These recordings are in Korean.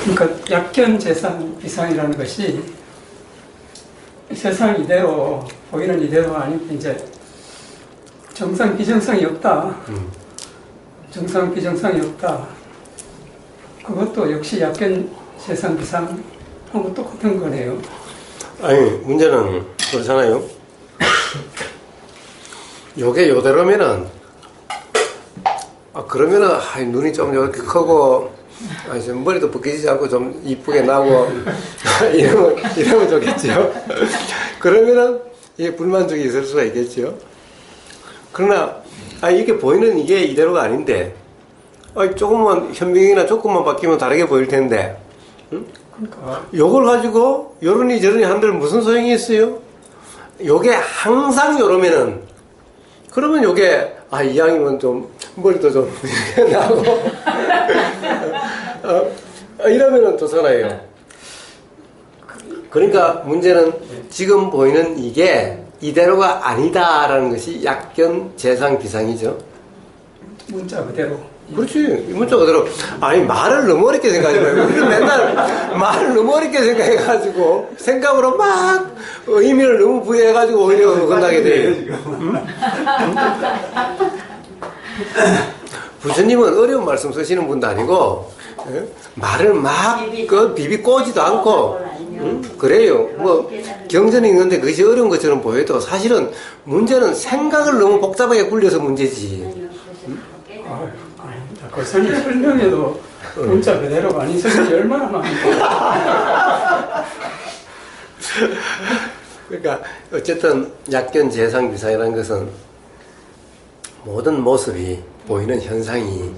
그러니까 약견 재상 비상이라는 것이 세상 이대로 보이는 이대로 아니면 이제 정상 비정상이 없다. 정상 비정상이 없다. 그것도 역시 약견 재상 비상하고 똑같은 거네요. 아니 문제는 그렇잖아요. 요게 요대로면은 그러면은 눈이 좀 이렇게 크고 좀 머리도 벗기지 않고 좀 이쁘게 나고 이러면 좋겠죠. 그러면은 이게 불만족이 있을 수가 있겠죠. 그러나 이게 보이는 이게 이대로가 아닌데 조금만 현명이나 조금만 바뀌면 다르게 보일 텐데 그러니까 요걸 가지고 요러니 저러니 한들 무슨 소용이 있어요? 요게 항상 요러면은 그러면 요게 이왕이면 좀 머리도 좀 나고 이러면은 좋잖아요. 그러니까 문제는 지금 보이는 이게 이대로가 아니다라는 것이 약견 재상 비상이죠. 문자 그대로. 그렇지. 문자 그대로. 아니 말을 너무 어렵게 생각하지 말고 우리는 맨날 말을 너무 어렵게 생각해가지고 생각으로 막 의미를 너무 부여해가지고 오히려 어긋나게 돼요. 부처님은 어려운 말씀 쓰시는 분도 아니고 말을 막 비비 꼬지도 않고 그래요. 뭐 경전이 있는데 그것이 어려운 것처럼 보여도 사실은 문제는 생각을 너무 복잡하게 굴려서 문제지. 거선이 설명해도 문자 그대로 아닌 설명이 얼마나 많은가. 그러니까 어쨌든 약견 재상 비상이라는 것은 모든 모습이 보이는 현상이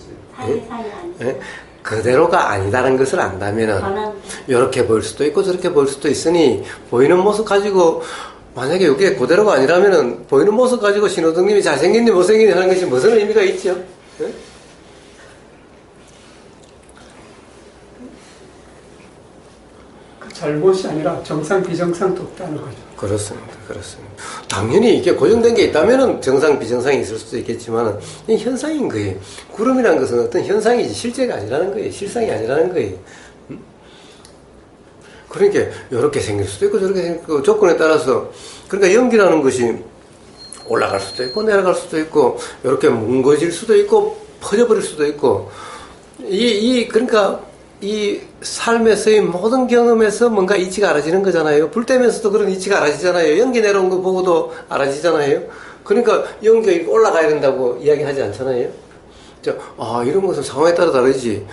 그대로가 아니다라는 것을 안다면은 이렇게 보일 수도 있고 저렇게 보일 수도 있으니 보이는 모습 가지고 만약에 이게 그대로가 아니라면은 보이는 모습 가지고 신호등님이 잘생겼니 못생겼니 하는 것이 무슨 의미가 있죠? 네? 그 잘못이 아니라 정상 비정상도 없다는 거죠. 그렇습니다. 그렇습니다. 당연히 이게 고정된 게 있다면은 정상 비정상이 있을 수도 있겠지만은 이 현상인 거예요. 구름이라는 것은 어떤 현상이지 실제가 아니라는 거예요. 실상이 아니라는 거예요. 그러니까 이렇게 생길 수도 있고 저렇게 생길 수도 있고 조건에 따라서 그러니까 연기라는 것이 올라갈 수도 있고 내려갈 수도 있고 이렇게 뭉거질 수도 있고 퍼져버릴 수도 있고 그러니까 이 삶에서의 모든 경험에서 뭔가 이치가 알아지는 거잖아요. 불 때면서도 그런 이치가 알아지잖아요. 연기 내려온 거 보고도 알아지잖아요. 그러니까 연기가 올라가야 된다고 이야기하지 않잖아요. 이런 것은 상황에 따라 다르지.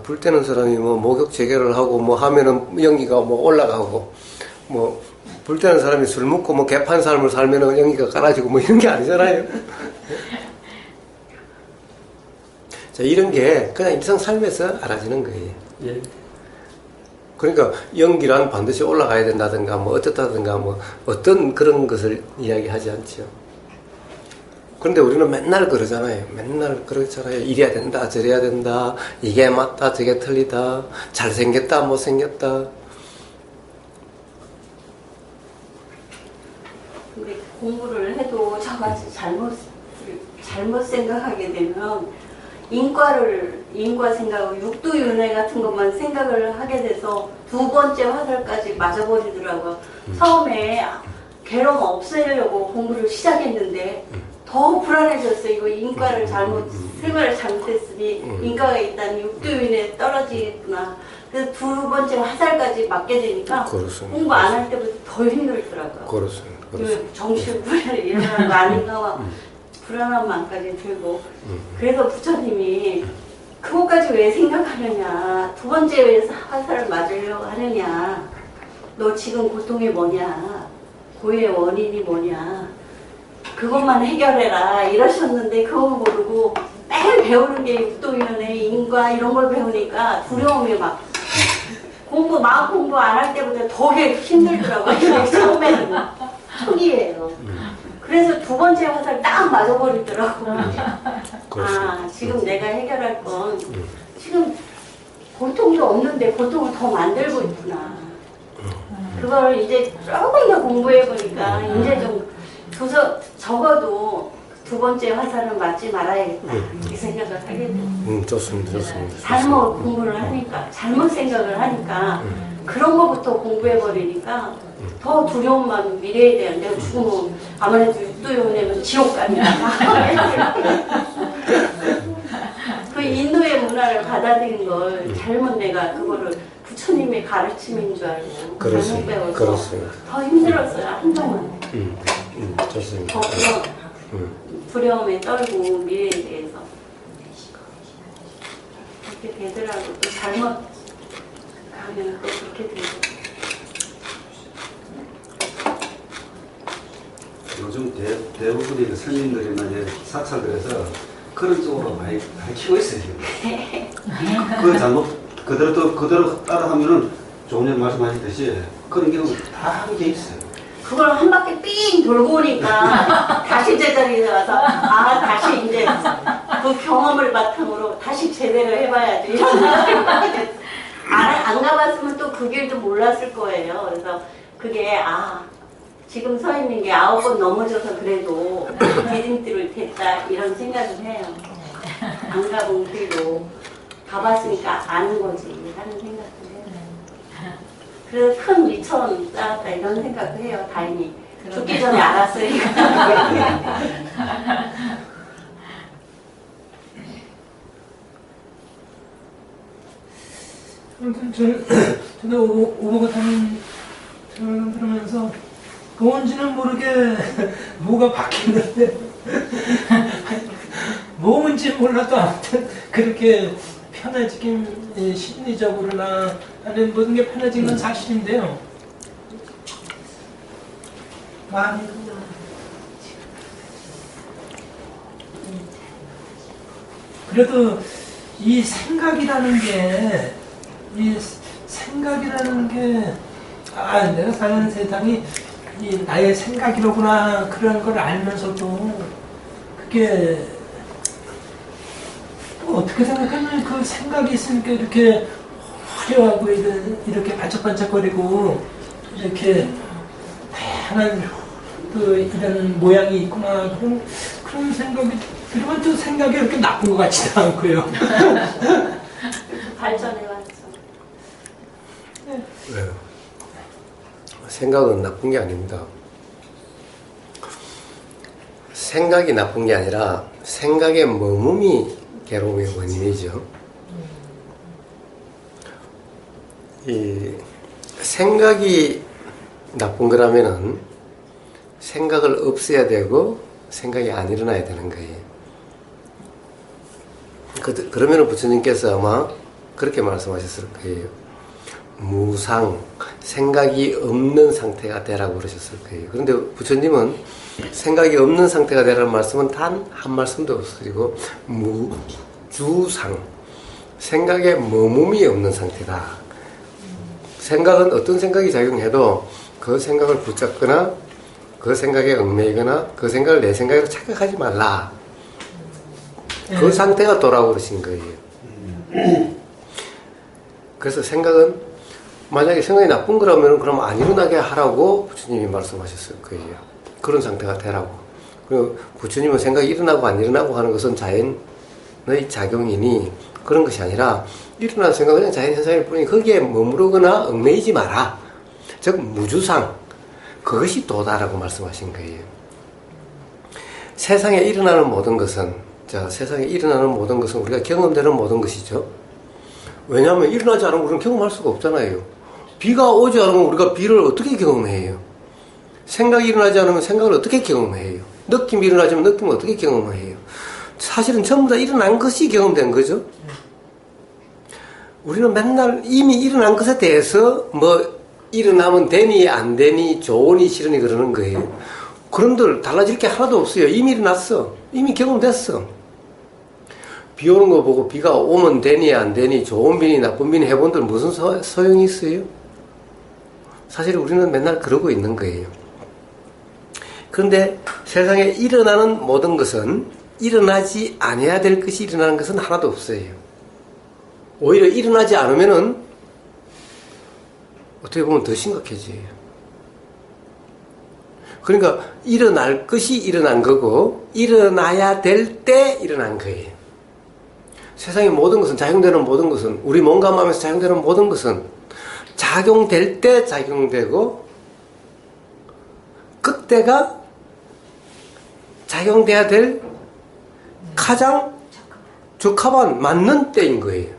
불 때는 사람이 뭐 목욕 재개를 하고 뭐 하면은 연기가 뭐 올라가고 뭐 불 때는 사람이 술 먹고 뭐 개판 삶을 살면은 연기가 깔아지고 뭐 이런 게 아니잖아요. 자, 이런 게 그냥 일상 삶에서 알아지는 거예요. 예. 그러니까 연기란 반드시 올라가야 된다든가 뭐 어떻다든가 뭐 어떤 그런 것을 이야기하지 않죠. 그런데 우리는 맨날 그러잖아요. 맨날 그렇잖아요. 이래야 된다 저래야 된다 이게 맞다 저게 틀리다 잘생겼다 못생겼다. 근데 공부를 해도 저같이 잘못 생각하게 되면 인과 생각하고 육두윤회 같은 것만 생각을 하게 돼서 두 번째 화살까지 맞아버리더라고요. 처음에 괴로움 없애려고 공부를 시작했는데 더 불안해졌어요. 이거 인과를 생활을 잘못했으니 인과가 있다니 육두윤회에 떨어지겠구나. 그래서 두 번째 화살까지 맞게 되니까 그렇습니다. 공부 안 할 때보다 더 힘들더라고요. 그렇습니다. 정신분열이 일어난 거 아닌가 막 불안한 마음까지 들고 그래서 부처님이 그것까지 왜 생각하느냐 두 번째 왜 화살을 맞으려고 하느냐 너 지금 고통이 뭐냐 고유의 원인이 뭐냐 그것만 해결해라 이러셨는데 그거 모르고 매일 배우는 게 육도위원회 인과 이런 걸 배우니까 두려움이 막 마음 공부 안 할 때보다 더 힘들더라고요. 처음에는 초기예요. 그래서 두 번째 화살 딱 맞아버리더라고요. 지금 내가 해결할 건 지금 고통도 없는데 고통을 더 만들고 있구나. 그걸 이제 조금 더 공부해보니까 이제 좀 적어도 두 번째 화살은 맞지 말아야겠다 이 생각을 하게 돼요. 좋습니다. 좋습니다. 잘못 공부를 하니까 잘못 생각을 하니까 그런 거부터 공부해버리니까 더 두려운 마음이 미래에 대한 내가 죽으면 아무래도 육도연애는 지옥 가니까 그 인도의 문화를 받아들인 걸 잘못 내가 그거를 부처님의 가르침인 줄 알고 잘못 그렇습니다. 배워서 그렇습니다. 더 힘들었어요 한동안. 좋습니다. 더 두려움에 떨고 미래에 대해서 그렇게 되더라고. 또 잘못 가면 또 그렇게 되고. 요즘 대부분의 그 선생님들이나 이제 사찰들에서 그런 쪽으로 많이 키고 있어요, 지금. 그 잘못, 그대로 따라하면은 조금 전에 말씀하셨듯이 그런 경우 다 하게 있어요. 그걸 한 바퀴 삥 돌고 오니까 다시 제자리에 와서 다시 이제 그 경험을 바탕으로 다시 제대로 해봐야지 이런 생각이 하게 됐어. 안 가봤으면 또 그 길도 몰랐을 거예요. 그래서 그게 지금 서 있는 게 9번 넘어져서 그래도 디딤돌을 댔다 이런 생각을 해요. 안 가본 길도 가봤으니까 아는 거지 하는 생각을 해요. 그래서 큰 미천 쌓았다 이런 생각을 해요. 다행히 죽기 전에 알았으니까. 아무튼 저도 오버가타님 들으면서 뭔지는 모르게 뭐가 바뀌는데 뭔지 몰라도 아무튼 그렇게 편해지긴 심리적으로나 하는 모든 게 편해진 건 사실인데요. 마음이 그래도 이 생각이라는 게 내가 사는 세상이 이 나의 생각이로구나 그런 걸 알면서도 그게 어떻게 생각하면 그 생각이 있으니까 이렇게 화려하고 이렇게 반짝반짝거리고 이렇게 다양한 이런 모양이 있구나 그런 생각이 들으면 또 생각이 이렇게 나쁜 것 같지도 않고요. 발전해왔어. 왜요? 생각은 나쁜 게 아닙니다. 생각이 나쁜 게 아니라 생각의 머금이 괴로움의 원인이죠. 이 생각이 나쁜 거라면은 생각을 없애야 되고 생각이 안 일어나야 되는 거예요. 그러면은 부처님께서 아마 그렇게 말씀하셨을 거예요. 무상, 생각이 없는 상태가 되라고 그러셨을 거예요. 그런데 부처님은 생각이 없는 상태가 되라는 말씀은 단 한 말씀도 없으시고 무주상, 생각에 머금이 없는 상태다. 생각은 어떤 생각이 작용해도 그 생각을 붙잡거나 그 생각에 얽매이거나 그 생각을 내 생각으로 착각하지 말라. 그 상태가 도라고 그러신 거예요. 그래서 생각은 만약에 생각이 나쁜 거라면 그럼 안 일어나게 하라고 부처님이 말씀하셨을 거예요. 그런 상태가 되라고. 그리고 부처님은 생각이 일어나고 안 일어나고 하는 것은 자연의 작용이니 그런 것이 아니라 일어나는 생각은 그냥 자연 현상일 뿐이니 거기에 머무르거나 얽매이지 마라. 즉 무주상, 그것이 도다라고 말씀하신 거예요. 세상에 일어나는 모든 것은 우리가 경험되는 모든 것이죠. 왜냐하면 일어나지 않으면 우리는 경험할 수가 없잖아요. 비가 오지 않으면 우리가 비를 어떻게 경험해요? 생각이 일어나지 않으면 생각을 어떻게 경험해요? 느낌이 일어나지 않으면 느낌을 어떻게 경험해요? 사실은 전부 다 일어난 것이 경험된 거죠. 우리는 맨날 이미 일어난 것에 대해서 일어나면 되니 안 되니 좋으니 싫으니 그러는 거예요. 그런들 달라질 게 하나도 없어요. 이미 일어났어. 이미 경험됐어. 비 오는 거 보고 비가 오면 되니 안 되니 좋은 비니 나쁜 비니 해본들 무슨 소용이 있어요? 사실 우리는 맨날 그러고 있는 거예요. 그런데 세상에 일어나는 모든 것은 일어나지 않아야 될 것이 일어나는 것은 하나도 없어요. 오히려 일어나지 않으면은 어떻게 보면 더 심각해져요. 그러니까 일어날 것이 일어난 거고 일어나야 될 때 일어난 거예요. 세상의 모든 것은 작용되는 모든 것은 우리 몸과 마음에서 작용되는 모든 것은 작용될 때 작용되고 그때가 작용돼야 될 가장 적합한 맞는 때인 거예요.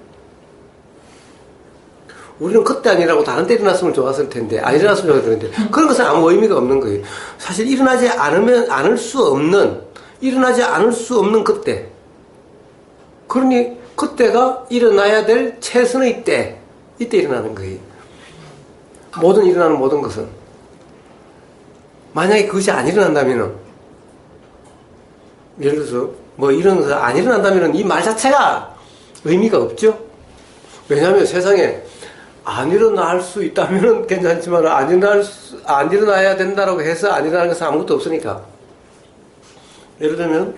우리는 그때 아니라고 다른 때 일어났으면 좋았을 텐데 안 일어났으면 좋았을 텐데 그런 것은 아무 의미가 없는 거예요. 사실 일어나지 않을 수 없는 그때, 그러니 그때가 일어나야 될 최선의 때, 이때 일어나는 거예요. 일어나는 모든 것은 만약에 그것이 안 일어난다면은, 예를 들어서 이런 것이 안 일어난다면은 이 말 자체가 의미가 없죠. 왜냐하면 세상에 안 일어날 수 있다면 괜찮지만 안 일어나야 된다고 해서 안 일어나는 것은 아무것도 없으니까. 예를 들면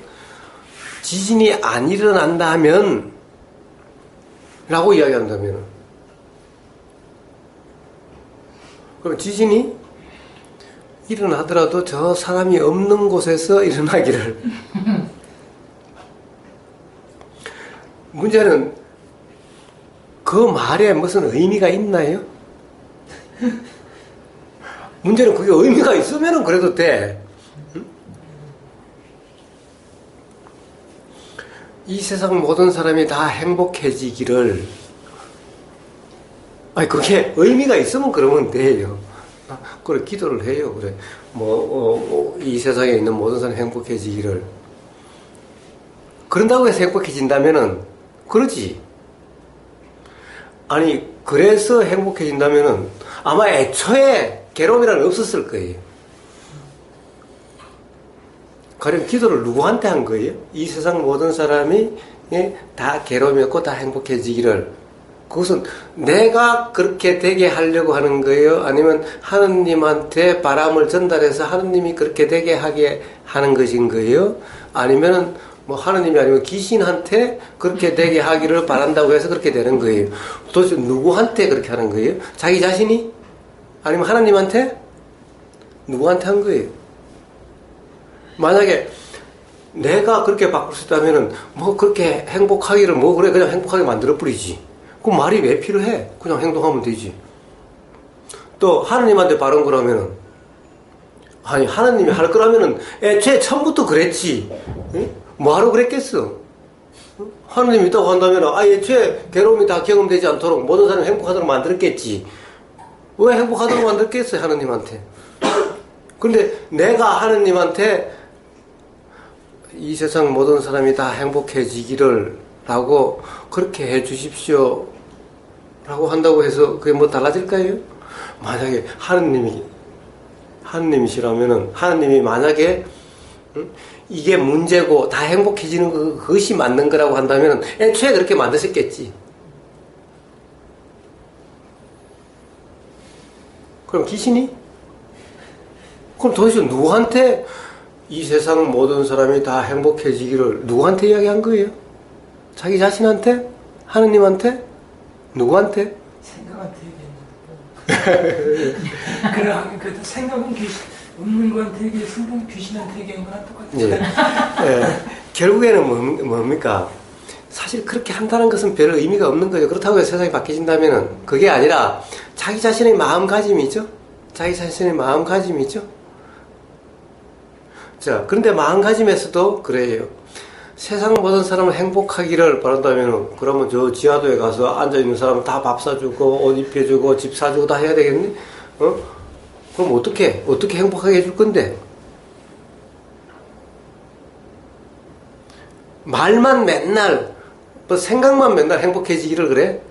지진이 안 일어난다면 라고 이야기한다면, 그럼 지진이 일어나더라도 저 사람이 없는 곳에서 일어나기를. 문제는 그 말에 무슨 의미가 있나요? 문제는 그게 의미가 있으면 그래도 돼. 이 세상 모든 사람이 다 행복해지기를. 그게 의미가 있으면 그러면 돼요. 그래, 기도를 해요. 그래, 이 세상에 있는 모든 사람이 행복해지기를. 그런다고 해서 행복해진다면은, 그러지. 아니, 그래서 행복해진다면은 아마 애초에 괴로움이란 없었을 거예요. 가령 기도를 누구한테 한 거예요? 이 세상 모든 사람이 다 괴로움이 없고 다 행복해지기를. 그것은 내가 그렇게 되게 하려고 하는 거예요? 아니면 하느님한테 바람을 전달해서 하느님이 그렇게 되게 하게 하는 것인 거예요? 아니면 하느님이 아니면 귀신한테 그렇게 되게 하기를 바란다고 해서 그렇게 되는 거예요? 도대체 누구한테 그렇게 하는 거예요? 자기 자신이? 아니면 하느님한테? 누구한테 한 거예요? 만약에 내가 그렇게 바꿀 수 있다면은 그렇게 행복하기를 그래 그냥 행복하게 만들어 버리지. 그 말이 왜 필요해? 그냥 행동하면 되지. 또 하느님한테 바른 거라면은, 아니 하느님이 할 거라면은 애초에 처음부터 그랬지. 응? 뭐하러 그랬겠어? 하느님이 있다고 한다면 애초에 괴로움이 다 경험되지 않도록 모든 사람이 행복하도록 만들었겠지. 왜 행복하도록 만들었겠어요? 하느님한테. 근데 내가 하느님한테 이 세상 모든 사람이 다 행복해지기를 라고 그렇게 해 주십시오 라고 한다고 해서 그게 달라질까요? 만약에 하느님이시라면은 하느님이 만약에 이게 문제고 다 행복해지는 그것이 맞는 거라고 한다면 애초에 그렇게 만드셨겠지. 그럼 귀신이? 그럼 도대체 누구한테 이 세상 모든 사람이 다 행복해지기를 누구한테 이야기한 거예요? 자기 자신한테? 하느님한테? 누구한테? 생각한테 얘기했는데. 그래도 생각은 없는 거한테 얘기했으면 귀신한테 얘기한 거랑 똑같아. 결국에는 뭡니까? 사실 그렇게 한다는 것은 별 의미가 없는 거죠. 그렇다고 해서 세상이 바뀌어진다면은 그게 아니라 자기 자신의 마음가짐이죠. 자기 자신의 마음가짐이죠. 자, 그런데 마음가짐에서도 그래요. 세상 모든 사람을 행복하기를 바란다면 그러면 저 지하도에 가서 앉아있는 사람 다 밥 사주고 옷 입혀주고 집 사주고 다 해야 되겠니? 그럼 어떻게 행복하게 해줄 건데? 말만 맨날 생각만 맨날 행복해지기를 그래?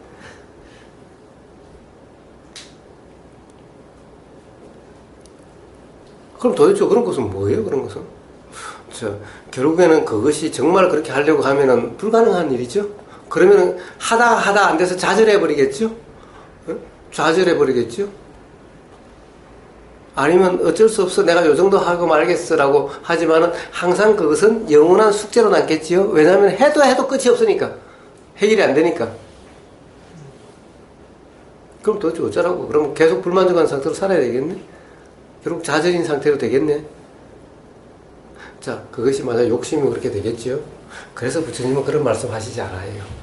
그럼 도대체 그런 것은 뭐예요? 그런 것은? 결국에는 그것이 정말 그렇게 하려고 하면은 불가능한 일이죠? 그러면은 하다 안 돼서 좌절해버리겠죠? 좌절해버리겠죠? 아니면 어쩔 수 없어 내가 요 정도 하고 말겠어라고 하지만은 항상 그것은 영원한 숙제로 남겠지요? 왜냐하면 해도 끝이 없으니까. 해결이 안 되니까. 그럼 도대체 어쩌라고? 그럼 계속 불만족한 상태로 살아야 되겠네? 결국 좌절인 상태로 되겠네. 자, 그것이 만약 욕심이 그렇게 되겠죠. 그래서 부처님은 그런 말씀 하시지 않아요.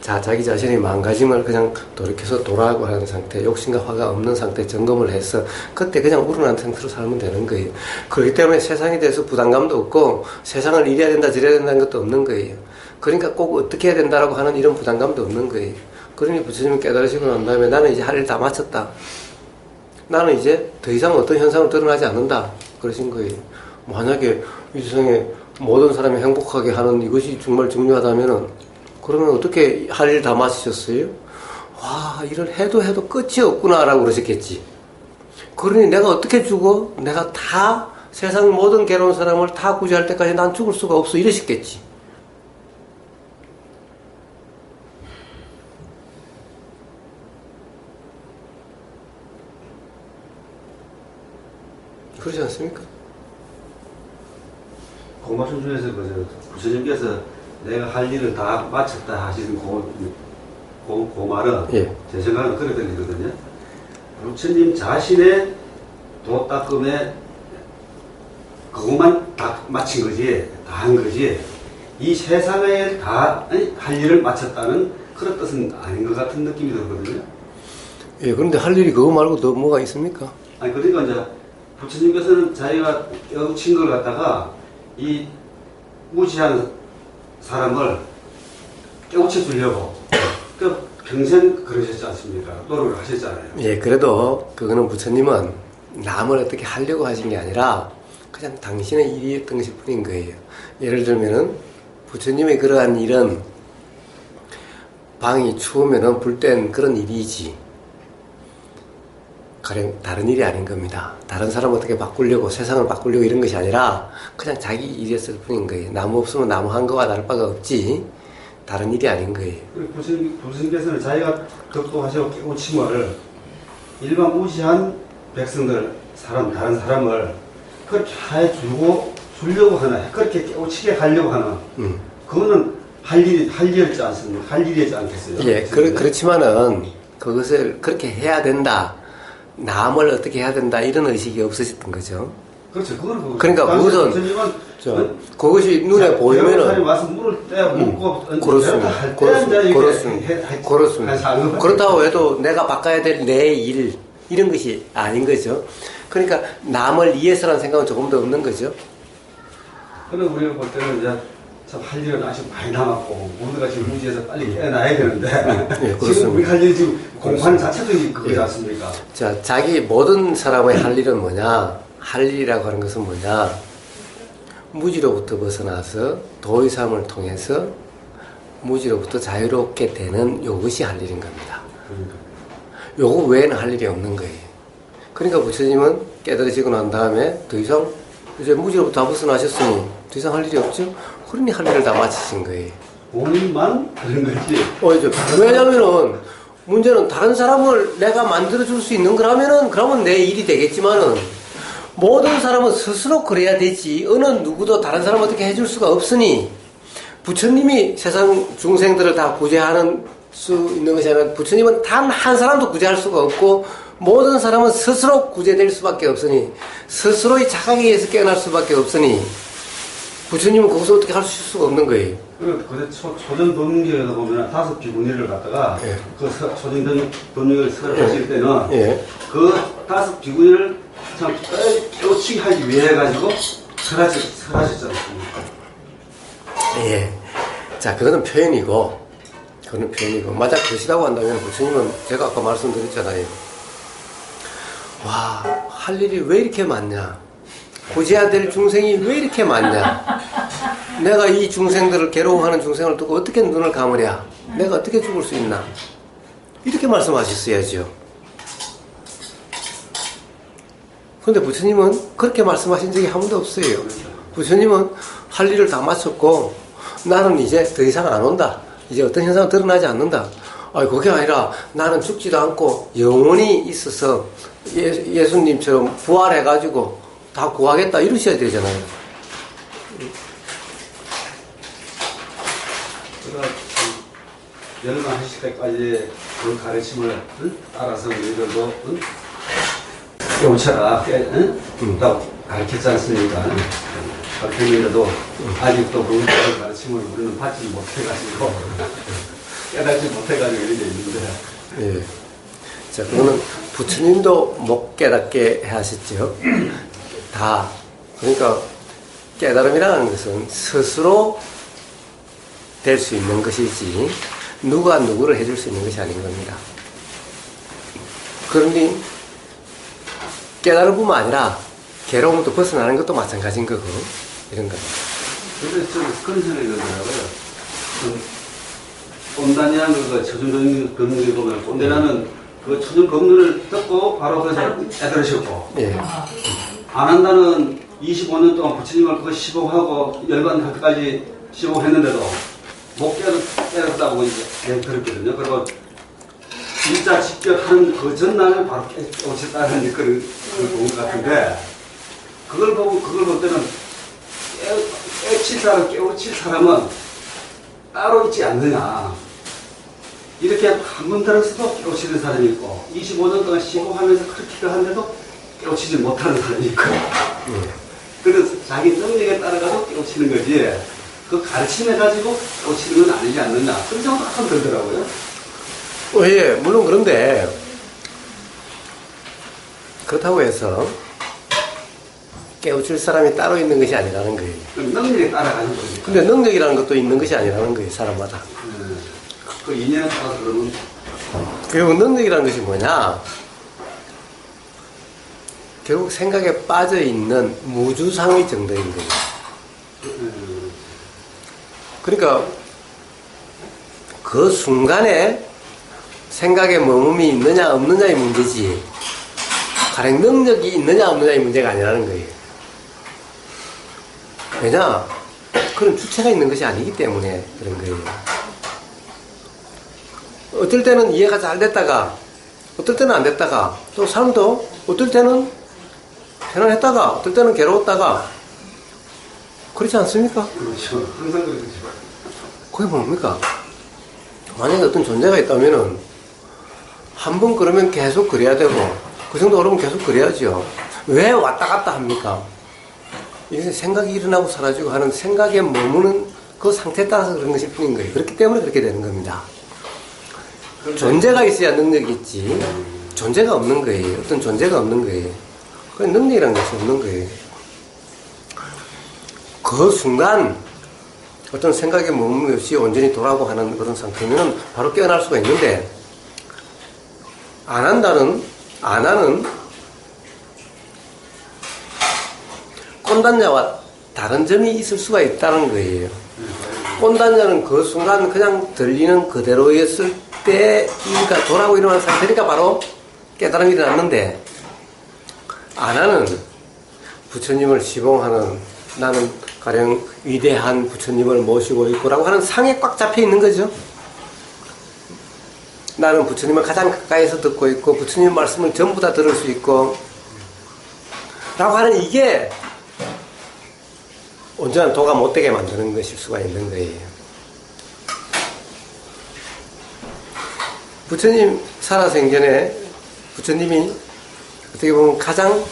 자, 자기 자신이 망가짐을 그냥 돌이켜서 돌아가고 하는 상태, 욕심과 화가 없는 상태 점검을 해서 그때 그냥 우러난 상태로 살면 되는 거예요. 그렇기 때문에 세상에 대해서 부담감도 없고 세상을 이래야 된다 저래야 된다는 것도 없는 거예요. 그러니까 꼭 어떻게 해야 된다라고 하는 이런 부담감도 없는 거예요. 그러니 부처님이 깨달으시고 난 다음에 나는 이제 할 일 다 마쳤다. 나는 이제 더 이상 어떤 현상으로 드러나지 않는다. 그러신 거예요. 만약에 이 세상에 모든 사람이 행복하게 하는 이것이 정말 중요하다면은 그러면 어떻게 할 일 다 마치셨어요? 와, 일을 해도 끝이 없구나 라고 그러셨겠지. 그러니 내가 어떻게 죽어? 내가 다 세상 모든 괴로운 사람을 다 구제할 때까지 난 죽을 수가 없어 이러셨겠지. 그렇지 않습니까? 그 말씀 중에서 부처님께서 내가 할 일을 다 마쳤다 하시는 그 말은 예. 제 생각은 그렇게 들리거든요. 부처님 자신의 도닦음에 그것만 다 마친 거지, 다 한 거지, 이 세상에 다 할 일을 마쳤다는 그런 뜻은 아닌 것 같은 느낌이 들거든요. 예, 그런데 할 일이 그거 말고 더 뭐가 있습니까? 아니, 그러니까 이제 부처님께서는 자기가 깨우친 걸 갖다가 이 무지한 사람을 깨우쳐 주려고 그 평생 그러셨지 않습니까? 노력을 하셨잖아요. 예, 그래도 그거는 부처님은 남을 어떻게 하려고 하신 게 아니라 그냥 당신의 일이었던 것일 뿐인 거예요. 예를 들면은 부처님의 그러한 일은 방이 추우면은 불 땐 그런 일이지 가령 다른 일이 아닌 겁니다. 다른 사람을 어떻게 바꾸려고 세상을 바꾸려고 이런 것이 아니라 그냥 자기 일이었을 뿐인 거예요. 나무 없으면 나무 한 거와 다를 바가 없지 다른 일이 아닌 거예요. 부처님께서는 자기가 덕도하시고 깨우침을 일반 무지한 백성들, 다른 사람을 그렇게 주려고 하나, 그렇게 깨우치게 하려고 하나, 그거는 할 일이었지 않습니까? 할 일이었지 않겠어요? 예, 그렇지만은 그것을 그렇게 해야 된다. 남을 어떻게 해야 된다 이런 의식이 없으셨던 거죠. 그렇죠. 그건 그러니까 무슨 그것이 눈에 보이면은 와서 물을 떼어 먹고 그렇습니다. 그렇습니다. 그렇다고 해도 내가 바꿔야 될 내 일 이런 것이 아닌 거죠. 그러니까 남을 위해서라는 생각은 조금 더 없는 거죠. 그런데 우리가 볼 때는 이제 참 할 일은 아직 많이 남았고 우리가 지금 무지에서 빨리 깨어나야 되는데 네, 지금 우리 할 일이 지금 공부하는 자체도 그거지 않습니까? 자, 자기 모든 사람의 할 일은 뭐냐? 할 일이라고 하는 것은 뭐냐? 무지로부터 벗어나서 도의 삶을 통해서 무지로부터 자유롭게 되는 이것이 할 일인 겁니다. 요거 외에는 할 일이 없는 거예요. 그러니까 부처님은 깨달으시고 난 다음에 더 이상 이제 무지로부터 벗어나셨으니 더 이상 할 일이 없죠? 그러니 할 일을 다 마치신 거예요. 본인만 그런 거지. 왜냐면은 문제는 다른 사람을 내가 만들어줄 수 있는 거라면은 그러면 내 일이 되겠지만은 모든 사람은 스스로 그래야 되지 어느 누구도 다른 사람 어떻게 해줄 수가 없으니 부처님이 세상 중생들을 다 구제하는 수 있는 것이 아니라 부처님은 단 한 사람도 구제할 수가 없고 모든 사람은 스스로 구제될 수밖에 없으니 스스로의 자각에 의해서 깨어날 수밖에 없으니 부처님은 거기서 어떻게 할 수가 없는 거예요. 그 초전 법문경에도 보면 5 비구니를 갖다가 예. 그 초전 법문경을 설하실 때는 예. 그 5 비구니를 참 깨우치게 하기 위해 가지고 설하셨지 않습니까? 예. 자, 그거는 표현이고, 만약 그러시다고 한다면 부처님은 제가 아까 말씀드렸잖아요. 와, 할 일이 왜 이렇게 많냐? 구제해야 될 중생이 왜 이렇게 많냐? 내가 이 중생들을 괴로워하는 중생을 두고 어떻게 눈을 감으랴? 내가 어떻게 죽을 수 있나? 이렇게 말씀하셨어야죠. 그런데 부처님은 그렇게 말씀하신 적이 한 번도 없어요. 부처님은 할 일을 다 마쳤고 나는 이제 더 이상 안 온다. 이제 어떤 현상은 드러나지 않는다. 그게 아니라 나는 죽지도 않고 영원히 있어서 예수님처럼 부활해가지고 다 구하겠다 이러셔야 되잖아요. 열반하실 때까지 그 가르침을 따라서 너희들도 깨우쳐라 라고 가르쳤지 않습니까? 가르쳤는데도 아직도 그 가르침을 우리는 받지 못해가지고 깨닫지 못해가지고 이렇게 있는데 예. 자, 그거는 부처님도 못 깨닫게 하셨죠. 다. 그러니까 깨달음이라는 것은 스스로 될 수 있는 것이지 누가 누구를 해줄 수 있는 것이 아닌 겁니다. 그러니 깨달음뿐만 아니라 괴로움부터 벗어나는 것도 마찬가지인 거고 이런 겁니다. 그래서 저는 그런 생각이 들더라고요. 꼰단이라는 그 초중 법문에 보면 꼰대라는 그 초중 법문을 듣고 바로 그래서 깨달으셨고 예. 안 한다는 25년 동안 부처님을 그거 시봉하고 열반할 때까지 시봉했는데도 못 깨달았다고 이제 들었거든요. 그리고 진짜 직접 하는 그 전날에 바로 깨우쳤다는 그런 것 같은데 그걸 볼 때는 깨우칠 사람, 깨우칠 사람은 따로 있지 않느냐. 이렇게 한 번 들었어도 깨우치는 사람이 있고 25년 동안 시공하면서 그렇게 하는데도 깨우치지 못하는 사람이 있고 그래서 자기 능력에 따라가서 깨우치는 거지 그 가르침해 가지고 깨우치는 건 아니지 않느냐 그런 생각도 한번 들더라고요. 예, 물론 그런데 그렇다고 해서 깨우칠 사람이 따로 있는 것이 아니라는 거예요. 능력에 따라가는 거니까. 근데 능력이라는 것도 있는 것이 아니라는 거예요, 사람마다. 그 인연에 따라서 그러면 그리고 능력이라는 것이 뭐냐? 결국 생각에 빠져 있는 무주상의 정도인 거예요. 그러니까 그 순간에 생각에 머금이 있느냐 없느냐의 문제지 가령 능력이 있느냐 없느냐의 문제가 아니라는 거예요. 왜냐? 그런 주체가 있는 것이 아니기 때문에 그런 거예요. 어떨 때는 이해가 잘 됐다가 어떨 때는 안 됐다가 또 사람도 어떨 때는 편안했다가 어떨 때는 괴로웠다가 그렇지 않습니까? 그렇죠. 항상 그렇죠. 그게 뭡니까? 만약에 어떤 존재가 있다면은 한 번 그러면 계속 그래야 되고 그 정도 그러면 계속 그래야죠. 왜 왔다 갔다 합니까? 이것은 생각이 일어나고 사라지고 하는 생각에 머무는 그 상태에 따라서 그런 것일 뿐인 거예요. 그렇기 때문에 그렇게 되는 겁니다. 존재가 있어야 능력이 있지 존재가 없는 거예요. 어떤 존재가 없는 거예요. 그 능력이라는 것이 없는 거예요. 그 순간 어떤 생각에 머무는 것이 온전히 돌아오고 하는 그런 상태면 바로 깨어날 수가 있는데 안 하는 꼰단자와 다른 점이 있을 수가 있다는 거예요. 꼰단자는 그 순간 그냥 들리는 그대로였을 때 이가 돌아오고 일어나는 상태니까 바로 깨달음이 일어났는데 안 하는 부처님을 시봉하는 나는 가령 위대한 부처님을 모시고 있고라고 하는 상에 꽉 잡혀 있는 거죠. 나는 부처님을 가장 가까이서 듣고 있고 부처님 말씀을 전부 다 들을 수 있고 라고 하는 이게 온전한 도가 못되게 만드는 것일 수가 있는 거예요. 부처님 살아생전에 부처님이 어떻게 보면 가장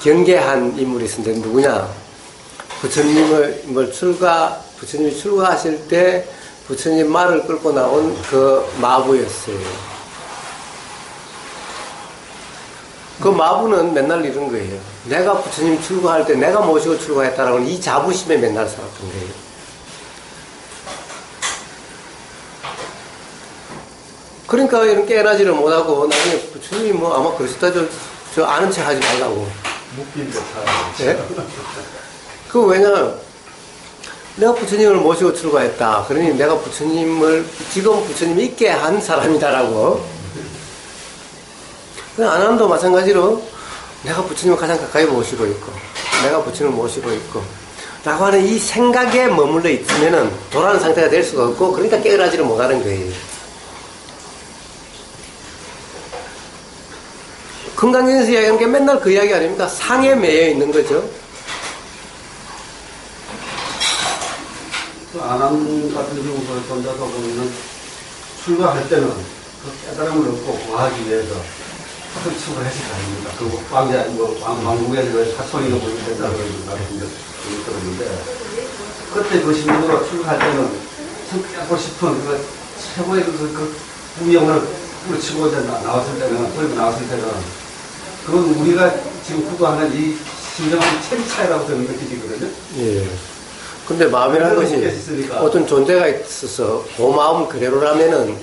경계한 인물이 있었는데 누구냐? 부처님이 출가하실 때 부처님 말을 끌고 나온 그 마부였어요. 그 마부는 맨날 이런 거예요. 내가 부처님 출가할 때 내가 모시고 출가했다라고 이 자부심에 맨날 살았던 거예요. 그러니까 이런 깨어나지를 못하고 나중에 부처님이 뭐 아마 그러셨다 저 아는 척 하지 말라고. 묶인 듯 살아가지고. 예? 그 왜냐면 내가 부처님을 모시고 출가했다. 그러니 내가 지금 부처님이 있게 한 사람이다라고. 아난도 마찬가지로 내가 부처님을 가장 가까이 모시고 있고 내가 부처님을 모시고 있고 라고 하는 이 생각에 머물러 있으면은 돌아오는 상태가 될 수가 없고 그러니까 깨어나지를 못하는 거예요. 금강경에서 이야기하는 게 맨날 그 이야기 아닙니까? 상에 매여 있는 거죠. 그 안암 같은 경우 그 전자가 보면은 출가할 때는 그 깨달음을 얻고 구하기 위해서 사설 축을 했을 거 아닙니까? 그리고 왕국에서 사촌이가 보는 데서 들었는데 그때 그 신분으로 출가할 때는 참 깨고 싶은 그 최고의 그 부영을 부르치고 이제 나왔을 때는 그리고 나왔을 때는 그건 우리가 지금 구도하는 이 심정의 체리 차이라고 저는 느끼거든요. 예. 근데 마음이라는 것이 어떤 존재가 있어서 그 마음 그대로라면은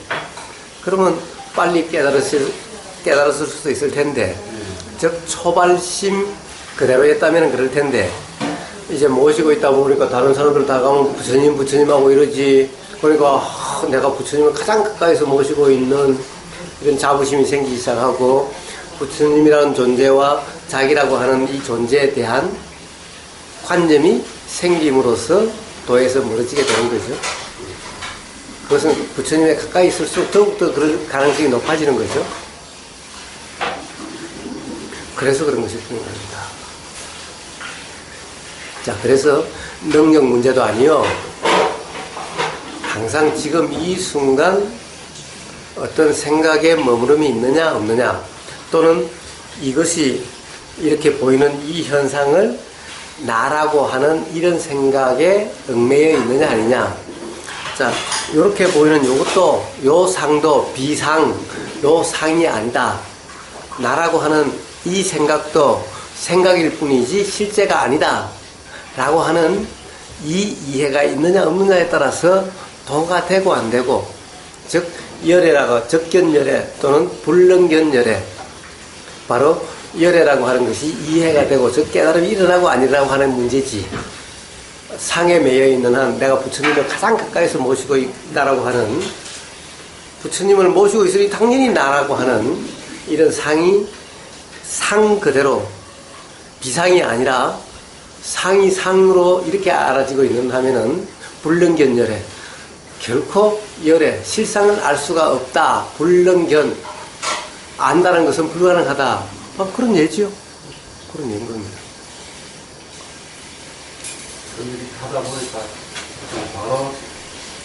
그러면 빨리 깨달았을 수도 있을 텐데 즉 초발심 그대로였다면 그럴 텐데 이제 모시고 있다 보니까 다른 사람들 다 가면 부처님하고 이러지 그러니까 내가 부처님을 가장 가까이서 모시고 있는 이런 자부심이 생기기 시작하고 부처님이라는 존재와 자기라고 하는 이 존재에 대한 관념이 생김으로써 도에서 멀어지게 되는 거죠. 그것은 부처님에 가까이 있을수록 더욱더 그럴 가능성이 높아지는 거죠. 그래서 그런 것이 필요합니다. 자, 그래서 능력 문제도 아니요. 항상 지금 이 순간 어떤 생각에 머무름이 있느냐 없느냐 또는 이것이 이렇게 보이는 이 현상을 나라고 하는 이런 생각에 얽매여 있느냐 아니냐. 자, 이렇게 보이는 이것도 요 상도 비상, 요 상이 아니다. 나라고 하는 이 생각도 생각일 뿐이지 실제가 아니다. 라고 하는 이 이해가 있느냐 없느냐에 따라서 도가 되고 안 되고, 즉 열애라고 적견열애 또는 불능견열애, 바로 열애라고 하는 것이 이해가 되고 즉 깨달음이 일어나고 아니라고 하는 문제지, 상에 매여 있는 한 내가 부처님을 가장 가까이서 모시고 있다라고 하는, 부처님을 모시고 있으니 당연히 나라고 하는 이런 상이 상 그대로 비상이 아니라 상이 상으로 이렇게 알아지고 있는 하면은 불능견열애, 결코 열애 실상을 알 수가 없다. 불능견 안다는 것은 불가능하다. 그런 예지요. 그런 예인 겁니다. 그런 일이 하다 보니까 바로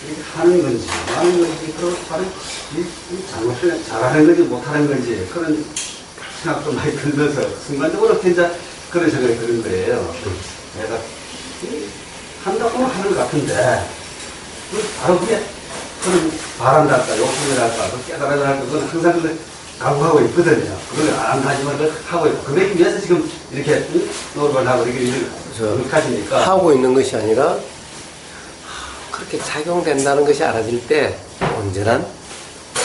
이렇게 하는 건지 하는 건지 그리고 바로 잘못하는 잘하는 건지 못하는 건지 그런 생각도 많이 들면서 순간적으로 진짜 그런 생각이 드는 거예요. 내가 한다고 하는 것 같은데 바로 그게 그런 바란달까 욕심이랄까 깨달아야 할까 그건 항상 그걸 각오하고 있거든요. 그걸 안 하지만 그걸 하고 있고 그러기 위해서 지금 이렇게 노력을 하고 이렇게 하시니까 하고 있는 것이 아니라 그렇게 작용된다는 것이 알아질 때 온전한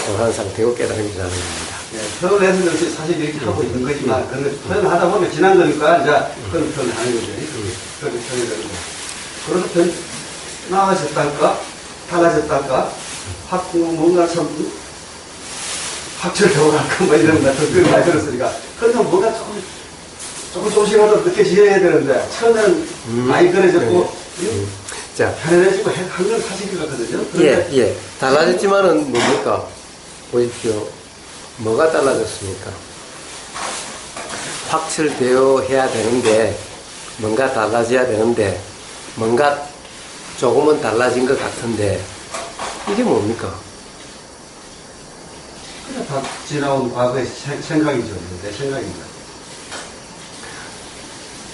도란 상태고 깨달음이 일어나는 겁니다. 네, 표현해서 사실 이렇게 하고 있는 거지만 그런 표현하다 보면 지난 거니까 이제 그런 표현을 하는 거죠. 그런 표현이 되는 거. 그래서 나아졌달까? 달라졌달까? 뭔가 참 확철되고 갈까? 뭐 이런 거 그런 말 들었으니까. 그래서 뭔가 조금씩이라도 느껴져야 되는데 처음에는 많이 그래졌고 자, 편해지고 한 건 사실인 것 같거든요. 예. 달라졌지만은 뭡니까? 보십시오. 뭐가 달라졌습니까? 확철되어 해야 되는데, 뭔가 달라져야 되는데, 뭔가 조금은 달라진 것 같은데, 이게 뭡니까? 그냥 다 지나온 과거의 생각이죠. 내 생각입니다.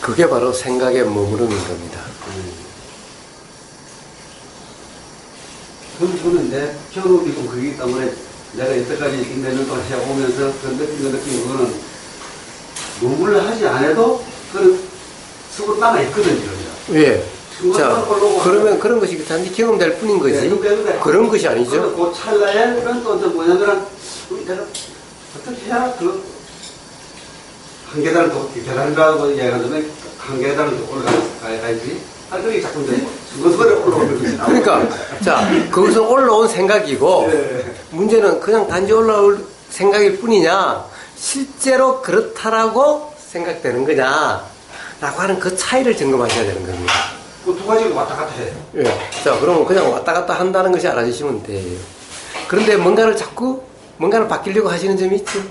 그게 바로 생각의 머무름인 겁니다. 저는 내 경험이고 그렇기 때문에 내가 이때까지 몇년 동안 해오면서 그 느낀 거는 공부를 하지 않아도 그런 속으로 남아있거든요. 예. 자, 그러면 그런 것이 단지 경험될 뿐인 거지. 네, 그런 것이 아니죠. 그 찰나에 그런 또 뭐냐면 내가 어떻게 해야 그 한 계단을 더 계단이라고 이야기하자면 한 계단을 더 올라가야지. 그게 자꾸 이제 그것을 올라오는 거지. 그러니까 자, 그것은 올라온 생각이고 네. 문제는 그냥 단지 올라올 생각일 뿐이냐, 실제로 그렇다라고 생각되는 거냐 라고 하는 그 차이를 점검하셔야 되는 겁니다. 그 두 가지가 왔다 갔다 해. 예. 자, 그러면 그냥 왔다 갔다 한다는 것이 알아주시면 돼요. 그런데 뭔가를 자꾸 뭔가를 바뀌려고 하시는 점이 있죠.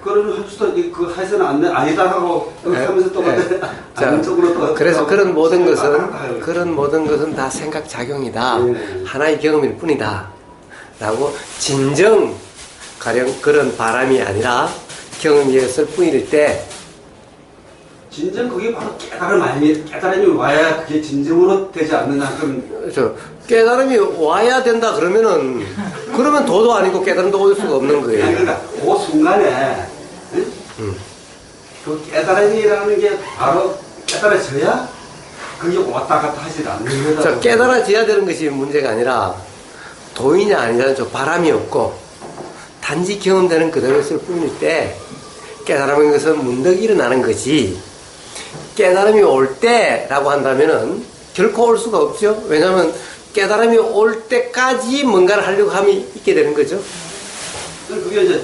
그러면 할 수도 그 하에서는 아니다 하고 예, 하면서 또 예. 아닌 쪽으로 또 그래서 그런 모든 아유. 것은 다 생각 작용이다. 예. 하나의 경험일 뿐이다. 라고 진정 가령 그런 바람이 아니라 경험이었을 뿐일 때 진정 그게 바로 깨달음이 와야 그게 진정으로 되지 않느냐 그런 깨달음이 와야 된다 그러면 도도 아니고 깨달음도 올 수가 없는 아니, 거예요. 그러니까 그 순간에 응? 그 깨달음이라는 게 바로 깨달아져야 그게 왔다 갔다 하지 않는 거다. 깨달아져야 되는 것이 문제가 아니라 도이냐 아니냐 바람이 없고 단지 경험되는 그대로였을 뿐일 때 깨달음인 것은 문득 일어나는 거지. 깨달음이 올 때라고 한다면은 결코 올 수가 없죠. 왜냐하면 깨달음이 올 때까지 뭔가를 하려고 함이 있게 되는 거죠. 그게 이제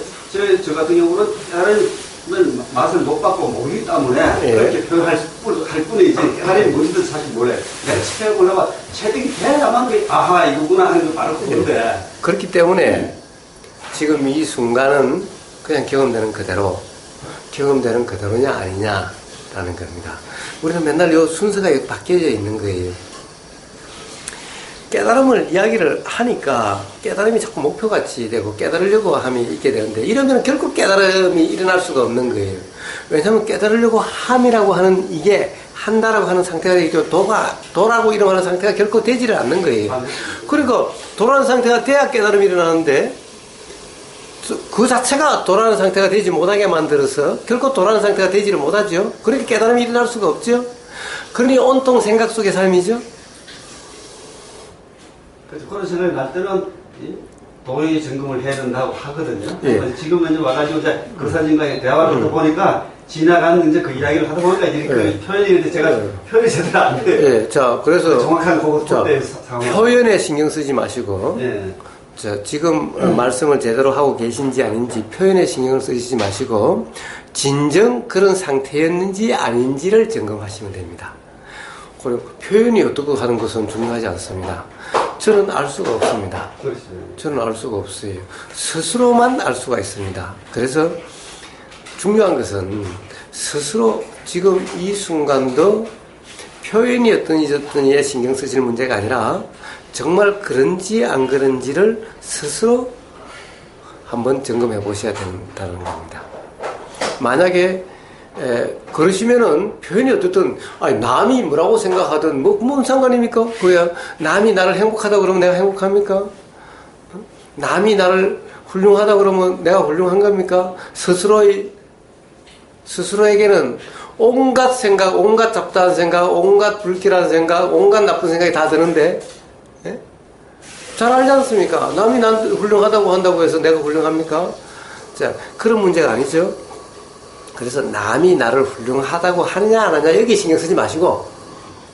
저 같은 경우는 깨달음을 맛을 못 받고 모르기 때문에 예. 그렇게 표현할 뿐이지 깨달음이 뭔지도 사실 몰라요. 내가 체험을 체득이 돼야만 그게 아하 이거구나 하는 걸 바로 그건데. 그렇기 때문에 지금 이 순간은 그냥 경험되는 그대로냐 아니냐라는 겁니다. 우리는 맨날 요 순서가 바뀌어져 있는 거예요. 깨달음을 이야기를 하니까 깨달음이 자꾸 목표같이 되고 깨달으려고 함이 있게 되는데 이러면 결국 깨달음이 일어날 수가 없는 거예요. 왜냐하면 깨달으려고 함이라고 하는 이게 한다라고 하는 상태가 되죠. 도라고 이름하는 상태가 결코 되지를 않는 거예요. 그러니까 도라는 상태가 돼야 깨달음이 일어나는데 그 자체가 도라는 상태가 되지 못하게 만들어서 결코 도라는 상태가 되지를 못하죠. 그러니까 깨달음이 일어날 수가 없죠. 그러니 온통 생각 속의 삶이죠. 그래서 그런 생각이 날 때는 도의 점검을 해야 된다고 하거든요. 예. 지금은 이제 와가지고 이제 그 사진과의 대화를 하다 보니까 지나간 이제 그 이야기를 하다 보니까 이제 그 표현이 제가 표현이 제대로 안 돼요. 예, 자, 그래서 정확한 그때 상황. 표현에 신경 쓰지 마시고 예. 자, 지금 말씀을 제대로 하고 계신지 아닌지 표현에 신경을 쓰시지 마시고 진정 그런 상태였는지 아닌지를 점검하시면 됩니다. 그리고 표현이 어떻고 하는 것은 중요하지 않습니다. 저는 알 수가 없습니다. 그렇죠. 저는 알 수가 없어요. 스스로만 알 수가 있습니다. 그래서 중요한 것은 스스로 지금 이 순간도 표현이 어떤지에 신경 쓰실 문제가 아니라 정말 그런지 안 그런지를 스스로 한번 점검해 보셔야 된다는 겁니다. 만약에 그러시면은 표현이 어떻든 남이 뭐라고 생각하든 뭔 상관입니까? 그야 남이 나를 행복하다 그러면 내가 행복합니까? 남이 나를 훌륭하다 그러면 내가 훌륭한 겁니까? 스스로에게는 온갖 생각, 온갖 잡다한 생각, 온갖 불길한 생각, 온갖 나쁜 생각이 다 드는데 예? 잘 알지 않습니까? 남이 난 훌륭하다고 한다고 해서 내가 훌륭합니까? 자, 그런 문제가 아니죠. 그래서 남이 나를 훌륭하다고 하느냐 안 하느냐 여기 신경 쓰지 마시고,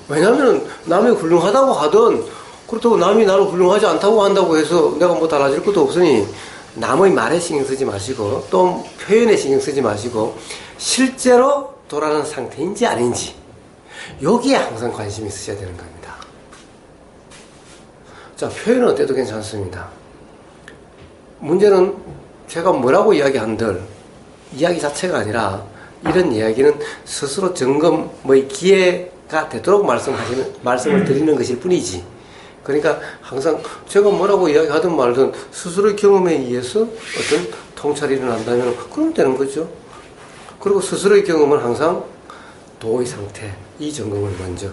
왜냐하면 남이 훌륭하다고 하든 그렇다고 남이 나를 훌륭하지 않다고 한다고 해서 내가 뭐 달라질 것도 없으니 남의 말에 신경 쓰지 마시고 또 표현에 신경 쓰지 마시고 실제로 돌아가는 상태인지 아닌지 여기에 항상 관심이 있으셔야 되는 겁니다. 자, 표현은 어때도 괜찮습니다. 문제는 제가 뭐라고 이야기한들 이야기 자체가 아니라 이런 이야기는 스스로 점검의 기회가 되도록 말씀을 드리는 것일 뿐이지. 그러니까 항상 제가 뭐라고 이야기하든 말든 스스로의 경험에 의해서 어떤 통찰이 일어난다면 그럼 되는 거죠. 그리고 스스로의 경험은 항상 도의 상태, 이 점검을 먼저.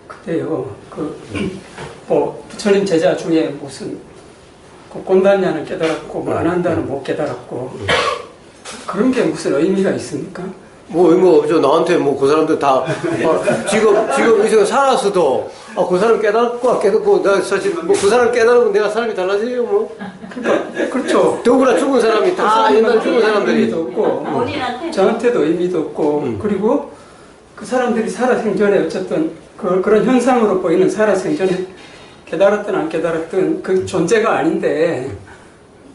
그때요, 부처님 제자 중에 무슨 꼰단냐는 깨달았고 뭐 안 한다는 못 깨달았고 그런 게 무슨 의미가 있습니까? 뭐 의미가 없죠. 나한테 뭐 그 사람들 다 지금 이 세상 살았어도 그 사람 깨달았고 안 깨닫고 내가 사실 뭐 그 사람 깨달으면 내가 사람이 달라져요 뭐. 그러니까 그렇죠. 더구나 죽은 사람이 다 옛날 죽은 사람들이 의미도 없고 본인한테 저한테도 의미도 없고 그리고 그 사람들이 살아생전에 어쨌든 그런 현상으로 보이는 살아생전에 깨달았든 안 깨달았든 그 존재가 아닌데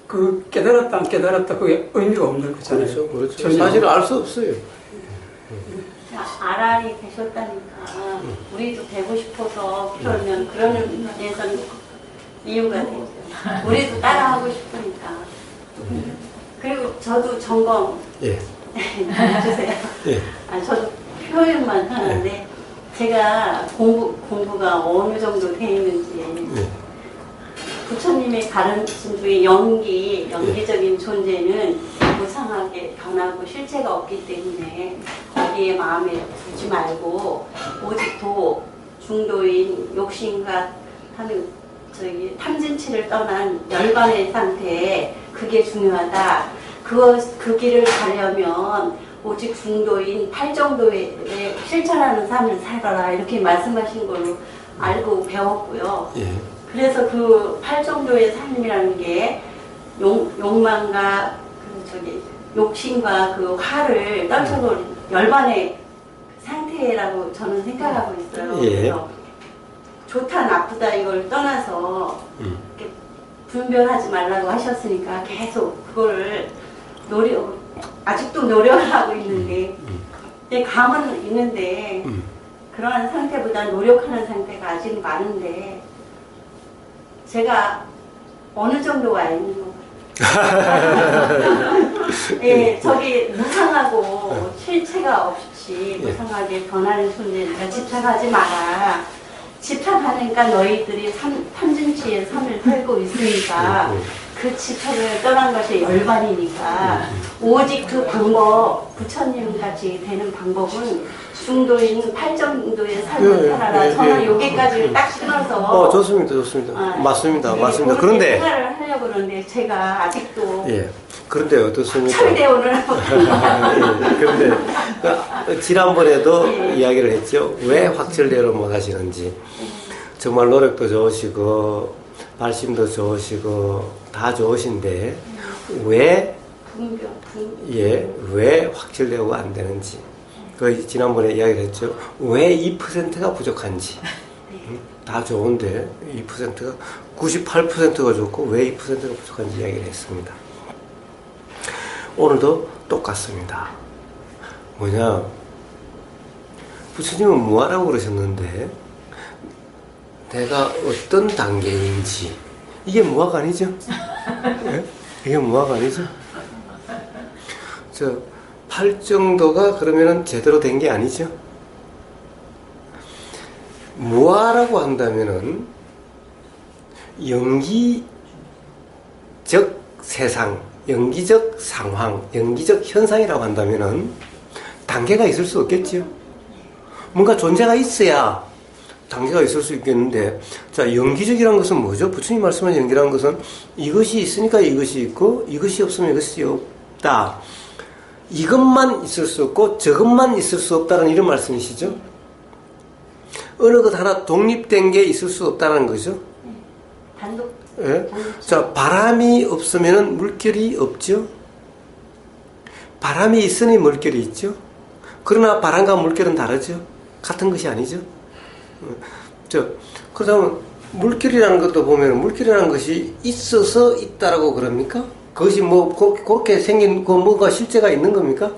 그 깨달았다 안 깨달았다 그게 의미가 없는 거잖아요. 그렇죠, 그렇죠. 전혀. 사실 알 수 없어요. 아란이 되셨다니까 우리도 되고 싶어서 그러면 그런 의미에서는 이유가 되죠. 우리도 따라하고 싶으니까. 그리고 저도 점검 예. 해주세요. 예. 저도 표현만 하는데 제가 공부가 어느 정도 돼 있는지 예. 부처님의 가르침 중에 연기적인 존재는 무상하게 변하고 실체가 없기 때문에 거기에 마음에 두지 말고 오직 중도인 욕심과 하는 탐진치를 떠난 열반의 상태, 그게 중요하다. 그 길을 가려면 오직 중도인 8정도에 실천하는 삶을 살아라, 이렇게 말씀하신 걸로 알고 배웠고요. 예. 그래서 그 8정도의 삶이라는 게 욕망과 욕심과 그 화를 떨쳐놓은 열반의 상태라고 저는 생각하고 있어요. 예. 그래서 좋다 나쁘다 이걸 떠나서 이렇게 분별하지 말라고 하셨으니까 계속 그걸 아직도 노력을 하고 있는데 감은 있는데 그러한 상태보다 노력하는 상태가 아직 많은데 제가 어느 정도 와 있는 것 같아요. 예, 저기 무상하고 실체가 없이 무상하게 변하는 존재니까 집착하지 마라. 집착하니까 너희들이 탐진치의 삶을 살고 있으니까 그 집착을 떠난 것이 열반이니까 오직 그 방법, 부처님 같이 되는 방법은 중도인 8정도의 삶을 살아라. 저는 여기까지 딱 끊어서 좋습니다. 맞습니다. 그런데 생각을 하려고 그러는데 제가 아직도 예. 그런데 어떻습니까? 철대오를 그런데 지난번에도 이야기를 했죠. 왜 확철대오를 못 하시는지. 정말 노력도 좋으시고 발심도 좋으시고 다 좋으신데 왜 확철대오가 안 되는지. 그 지난번에 이야기를 했죠. 왜 2%가 부족한지. 다 좋은데 2%가 98%가 좋고 왜 2%가 부족한지 이야기를 했습니다. 오늘도 똑같습니다. 뭐냐, 부처님은 무아라고 그러셨는데 내가 어떤 단계인지, 이게 무아가 아니죠? 네? 이게 무아가 아니죠? 8정도가 그러면은 제대로 된 게 아니죠? 무아라고 한다면은 연기적 세상, 연기적 상황, 연기적 현상이라고 한다면은 단계가 있을 수 없겠죠. 뭔가 존재가 있어야 단계가 있을 수 있겠는데, 자, 연기적이라는 것은 뭐죠? 부처님 말씀하신 연기라는 것은 이것이 있으니까 이것이 있고, 이것이 없으면 이것이 없다. 이것만 있을 수 없고, 저것만 있을 수 없다는 이런 말씀이시죠? 어느 것 하나 독립된 게 있을 수 없다는 거죠? 단독. 예? 자, 바람이 없으면 물결이 없죠? 바람이 있으니 물결이 있죠? 그러나 바람과 물결은 다르죠? 같은 것이 아니죠? 그렇다면 물결이라는 것도 보면 물결이라는 것이 있어서 있다라고 그럽니까? 그것이 그렇게 생긴 뭐가 실제가 있는 겁니까?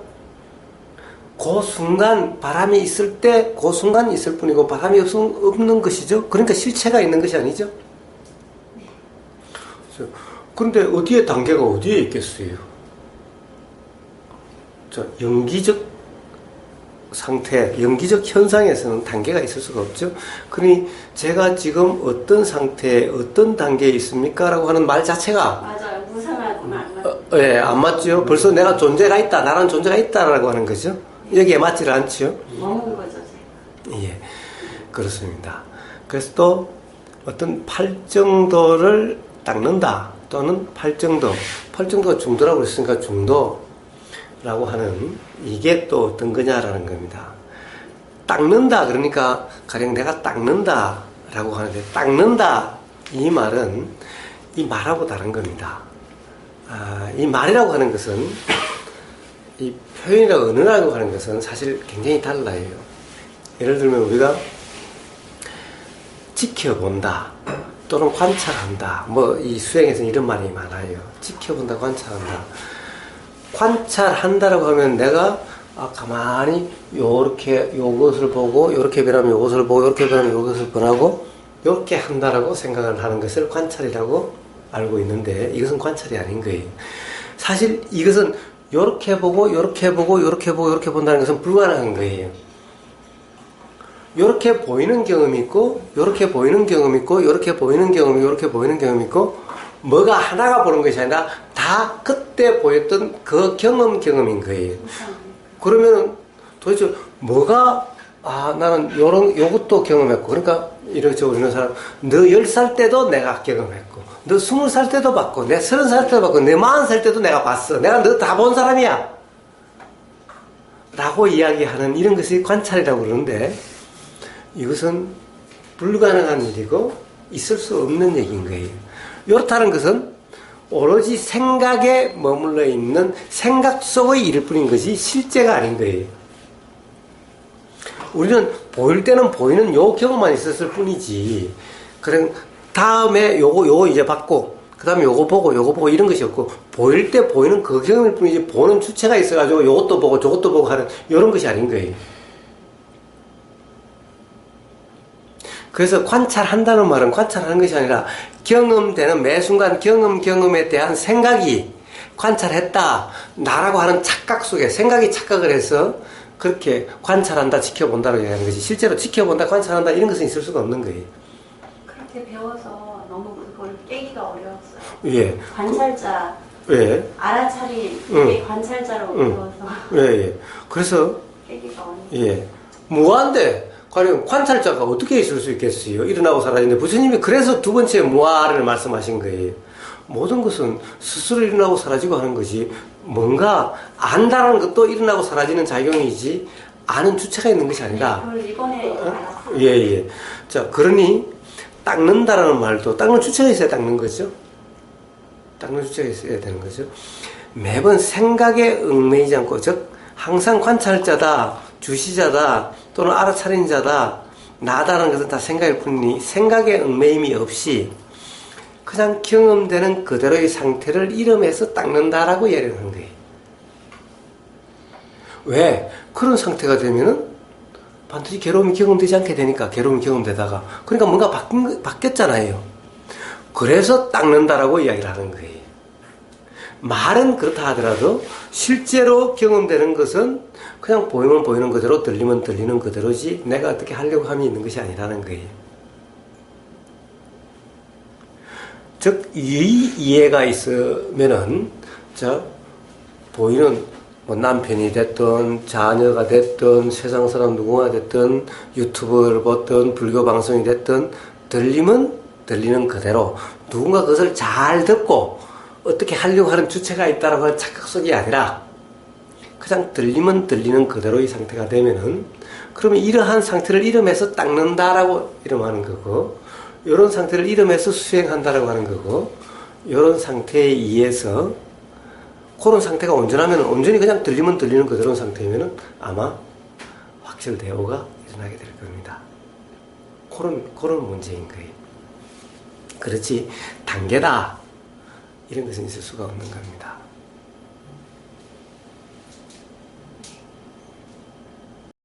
그 순간 바람이 있을 때 그 순간 있을 뿐이고 바람이 없는 것이죠? 그러니까 실체가 있는 것이 아니죠? 그런데 어디에 단계가 어디에 있겠어요? 자, 연기적 상태, 연기적 현상에서는 단계가 있을 수가 없죠. 그러니 제가 지금 어떤 상태에 어떤 단계에 있습니까? 라고 하는 말 자체가 맞아요. 무상하고는 안 맞아요. 예, 안 맞죠. 벌써 내가 존재가 있다, 나라는 존재가 있다라고 하는 거죠. 여기에 맞지를 않죠. 머문 거죠. 예, 그렇습니다. 그래서 또 어떤 8정도를 닦는다 또는 8정도가 중도라고 했으니까 중도라고 하는 이게 또 어떤 거냐라는 겁니다. 닦는다 그러니까 가령 내가 닦는다 라고 하는데, 닦는다 이 말은 이 말하고 다른 겁니다. 이 말이라고 하는 것은, 이 표현이나 언어라고 하는 것은 사실 굉장히 달라요. 예를 들면 우리가 지켜본다 또는 관찰한다, 이 수행에서는 이런 말이 많아요. 지켜본다, 관찰한다. 관찰한다라고 하면 내가 가만히 요렇게 요것을 보고 요렇게 변하면 요것을 보고 요렇게 변하면 요것을 변하고 요렇게 한다라고 생각을 하는 것을 관찰이라고 알고 있는데, 이것은 관찰이 아닌 거예요. 사실 이것은 요렇게 보고 요렇게 보고 요렇게 보고 요렇게 본다는 것은 불가능한 거예요. 요렇게 보이는 경험이 있고 요렇게 보이는 경험이 있고 요렇게 보이는 경험이 요렇게 보이는 경험이 있고 뭐가 하나가 보는 것이 아니라 다 그때 보였던 그 경험인 거예요. 그러면 도대체 뭐가 나는 요것도 경험했고 그러니까 이렇게 우리는 사람 너 10살 때도 내가 경험했고 너 20살 때도 봤고 내 30살 때도 봤고 내 40살 때도 내가 봤어. 내가 너 다 본 사람이야 라고 이야기하는 이런 것이 관찰이라고 그러는데 이것은 불가능한 일이고 있을 수 없는 얘기인 거예요. 이렇다는 것은 오로지 생각에 머물러 있는 생각 속의 일일 뿐인 것이 실제가 아닌 거예요. 우리는 보일 때는 보이는 요 경험만 있었을 뿐이지 그럼 다음에 요거 이제 받고 그 다음에 요거 보고 이런 것이 없고 보일 때 보이는 그 경험일 뿐이지 보는 주체가 있어가지고 요것도 보고 저것도 보고 하는 이런 것이 아닌 거예요. 그래서 관찰한다는 말은 관찰하는 것이 아니라 경험되는 매 순간 경험에 대한 생각이 관찰했다 나라고 하는 착각 속에 생각이 착각을 해서 그렇게 관찰한다 지켜본다고 얘기하는 것이 실제로 지켜본다 관찰한다 이런 것은 있을 수가 없는 거예요. 그렇게 배워서 너무 그걸 깨기가 어려웠어요. 예. 관찰자 예. 알아차린 응. 관찰자라고 응. 배워서 예. 그래서 깨기가 어려워요. 예. 무아인데 과연 관찰자가 어떻게 있을 수 있겠어요? 일어나고 사라지는데 부처님이 그래서 두 번째 무아를 말씀하신 거예요. 모든 것은 스스로 일어나고 사라지고 하는 것이 뭔가 안다라는 것도 일어나고 사라지는 작용이지 아는 주체가 있는 것이 아니라 그걸 이번에 알았어요. 예. 자, 그러니 닦는다라는 말도 닦는 주체가 있어야 닦는 거죠. 닦는 주체가 있어야 되는 거죠. 매번 생각에 얽매이지 않고 즉 항상 관찰자다, 주시자다 또는 알아차린 자다, 나다라는 것은 다 생각일 뿐이니 생각에 얽매임이 없이 그냥 경험되는 그대로의 상태를 이름해서 닦는다라고 이야기를 하는 거예요. 왜? 그런 상태가 되면은 반드시 괴로움이 경험되지 않게 되니까 괴로움이 경험되다가 그러니까 뭔가 바뀌었잖아요. 그래서 닦는다라고 이야기를 하는 거예요. 말은 그렇다 하더라도 실제로 경험되는 것은 그냥 보이면 보이는 그대로 들리면 들리는 그대로지 내가 어떻게 하려고 함이 있는 것이 아니라는 거예요. 즉 이해가 있으면은 보이는 뭐 남편이 됐든 자녀가 됐든 세상 사람 누구가 됐든 유튜브를 보든 불교 방송이 됐든 들리면 들리는 그대로 누군가 그것을 잘 듣고 어떻게 하려고 하는 주체가 있다라고 하는 착각 속이 아니라 그냥 들리면 들리는 그대로의 상태가 되면은 그러면 이러한 상태를 이름해서 닦는다라고 이름하는 거고 이런 상태를 이름해서 수행한다라고 하는 거고 이런 상태에 의해서 그런 상태가 온전하면 온전히 그냥 들리면 들리는 그대로 상태이면은 아마 확철대오가 일어나게 될 겁니다. 그런 문제인 거예요. 그렇지 단계다 이런 것은 있을 수가 없는 겁니다.